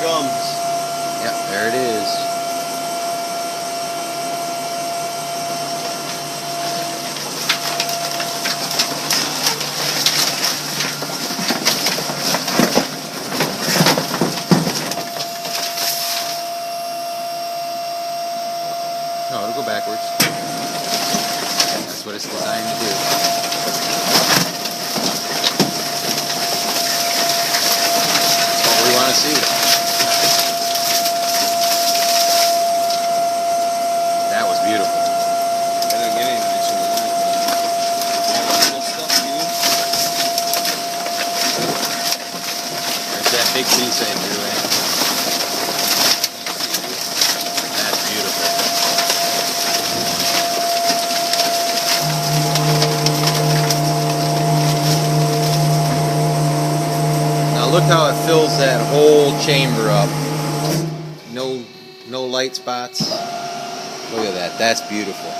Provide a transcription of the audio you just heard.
comes. Yep, there it is. No, it'll go backwards. That's what it's designed to do. That's what we want to see. That was beautiful. I didn't get any nicer than that. Yeah, little stuff too. There's that big piece I drew in. That's beautiful. Now look how it fills that whole chamber up. No light spots. Look at that. That's beautiful.